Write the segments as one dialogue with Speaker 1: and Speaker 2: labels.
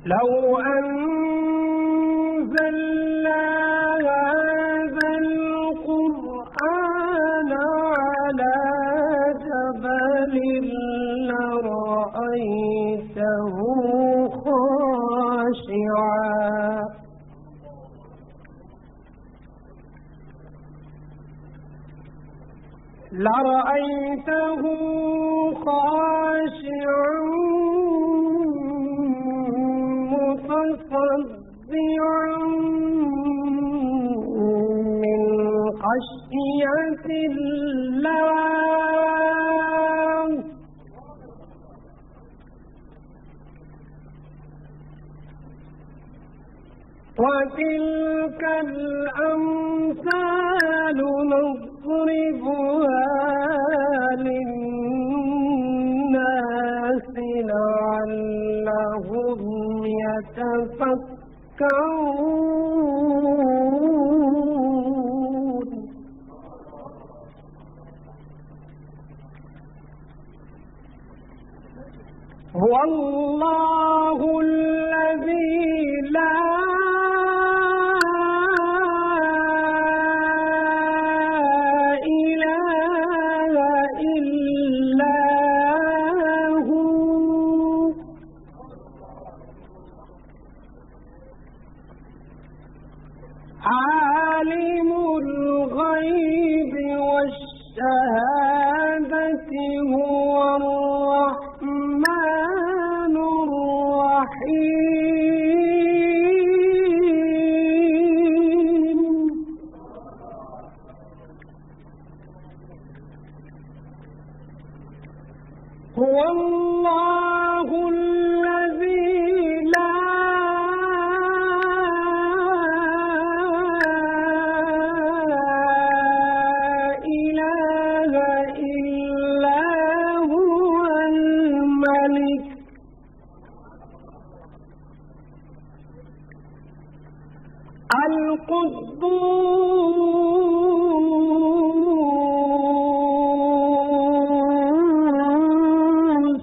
Speaker 1: لو أنزلنا هذا القرآن على جبل لرأيته خاشعا متصدعا من خشية الله وتلك الأمثال نضربها للناس لعلهم يتفكرون هو الله الذي لا عالم الغيب والشهادة هو الرحمن الرحيم هو الله الذي لا القدوس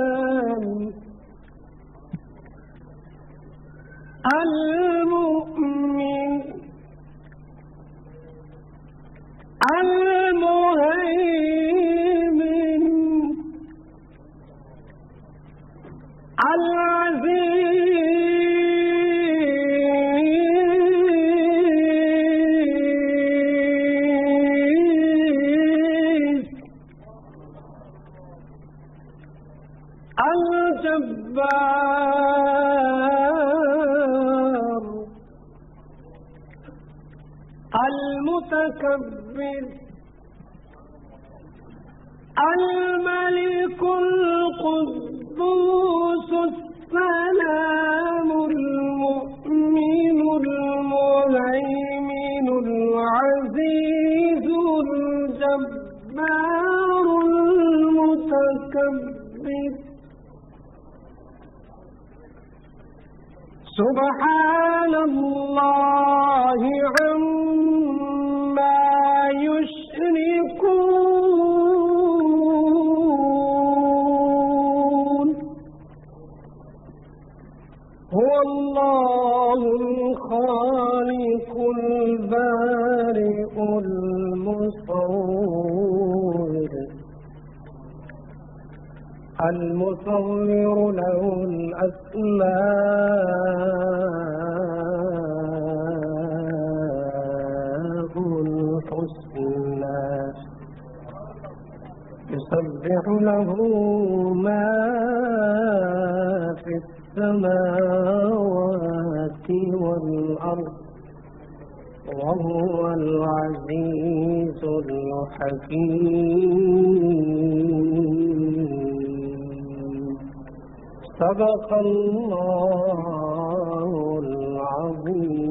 Speaker 1: السلام المؤمن المهيمن العزيز الجبار المتكبر الملك القدوس السلام المؤمن المهيمن العزيز الجبار المتكبر سبحان الله عما يشركون هو الله الخالق البارئ المصور له الأسماء الحسنى يسبح له ما في السماوات والأرض وهو العزيز الحكيم صدق الله العظيم.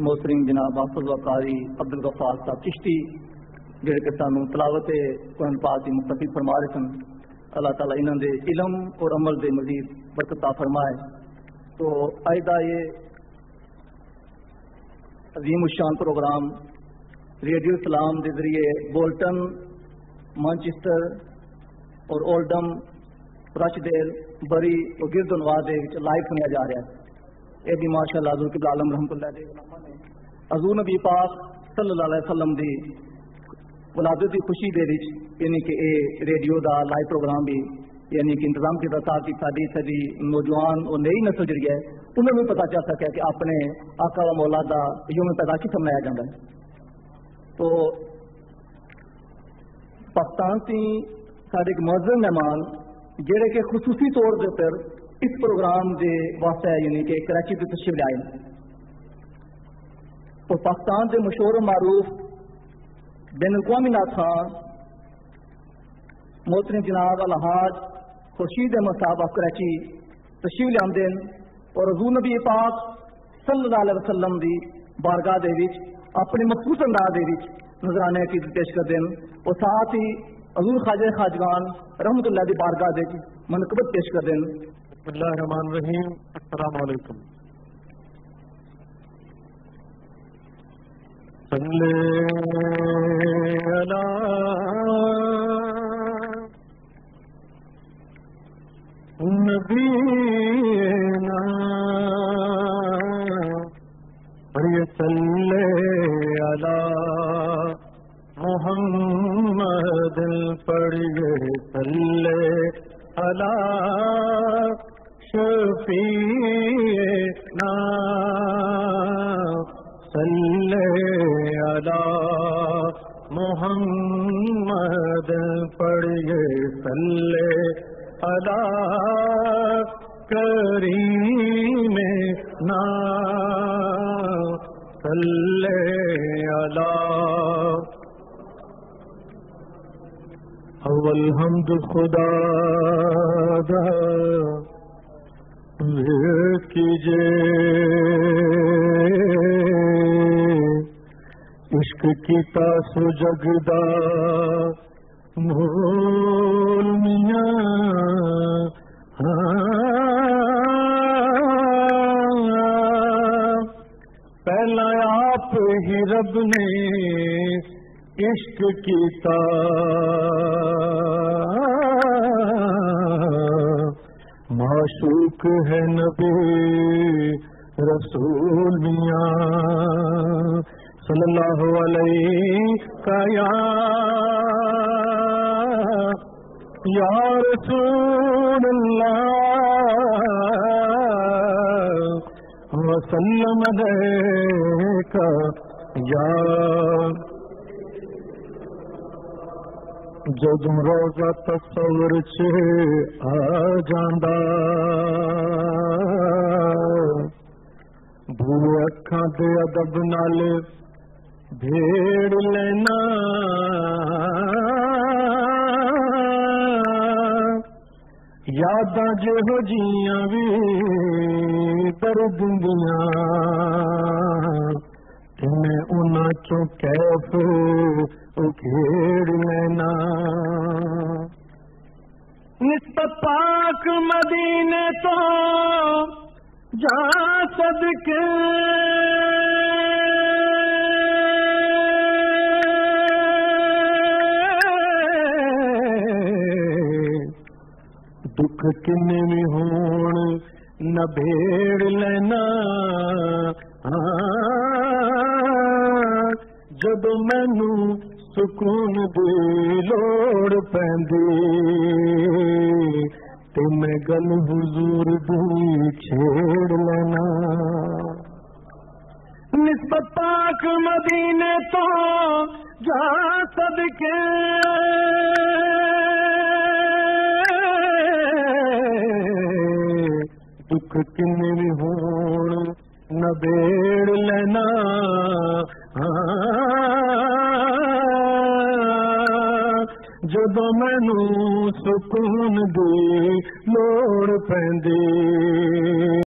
Speaker 2: محترم جناب حافظ وقاری عبدالغفار صاحب چشتی جڑے کہ سانو تلاوت قرآن پاک کی مختصر فرما رہے سن. اللہ تعالیٰ انہوں دے علم اور عمل دے مزید برکت عطا فرمائے. تو آئندہ یہ عظیم الشان پروگرام ریڈیو اسلام کے ذریعے بولٹن، مانچسٹر اور اولڈم، رچڈیل، بری اور گرد و نواح لائیو سنیا جا رہا ہے. یہ بھی ماشاء اللہ حضور قبلہ عالم رحمۃ اللہ علیہ حضور نبی پاک صلی اللہ علیہ وسلم دی ولادت کی خوشی دے وچ یعنی کہ یہ ریڈیو دا لائیو پروگرام بھی یعنی کہ انتظام کی تحت ساری نوجوان اور نئی نسل جڑی ہے انہوں نے پتا چل سکا کہ اپنے آقا و مولا دا یوم پیدائش کیسے منایا جاتا ہے. تو پاکستان سے سارے ایک معزز مہمان جہے کہ خصوصی طور پر اس پروگرام کے واسطے یعنی کہ کراچی سے تشریف لائے. تو پاکستان کے مشہور و معروف بین الاقوامی ناخواں محترم جناب الحاج خورشید احمد صاحب آف کراچی تشریف لے آمدے اور حضور نبی پاک صلی اللہ علیہ وسلم دی بارگاہ دے وچ اپنے مخصوص انداز دے وچ نذرانے کی پیش کر دین اور ساتھ ہی حضور خواجہ خواجگان رحمۃ اللہ دی بارگاہ دے منقبت پیش کر دین.
Speaker 3: بسم اللہ الرحمن الرحیم. السلام علیکم. صلی علی نبینا صلی علی محمد پڑھیے صلی علی شفیعنا صلی علی محمد پڑھیے صلی علی کریمنا صلی علی اول حمد خدا دا کیجے عشق کیتا سو جگدا مول میاں پہلا آپ ہی رب نے عشق کیتا معشوق ہے نبی رسول میاں صلی اللہ علیہ یا رسول اللہ وسلم علیکہ یا جدوں روزہ تصور چ آ جاندا بھوے اکھاں دے ادب نال بھیڑ لینا یاداں جہو جیاں وی درد دیاں میں انہاں چوں کیف اکھیڑ لینا نسبت پاک مدینے تو جا صدقے دکھ کنے بھی ہون نہ بھیڑ لینا جب مینوں سکون دی لوڑ پیندی تے میں گل حضور دی چھیڑ لینا نسبت پاک مدینے تو جا صدقے دکھ کنے بھی ہون نہ بیڑ لینا جدوں مینوں سکون دی لوڑ پیندی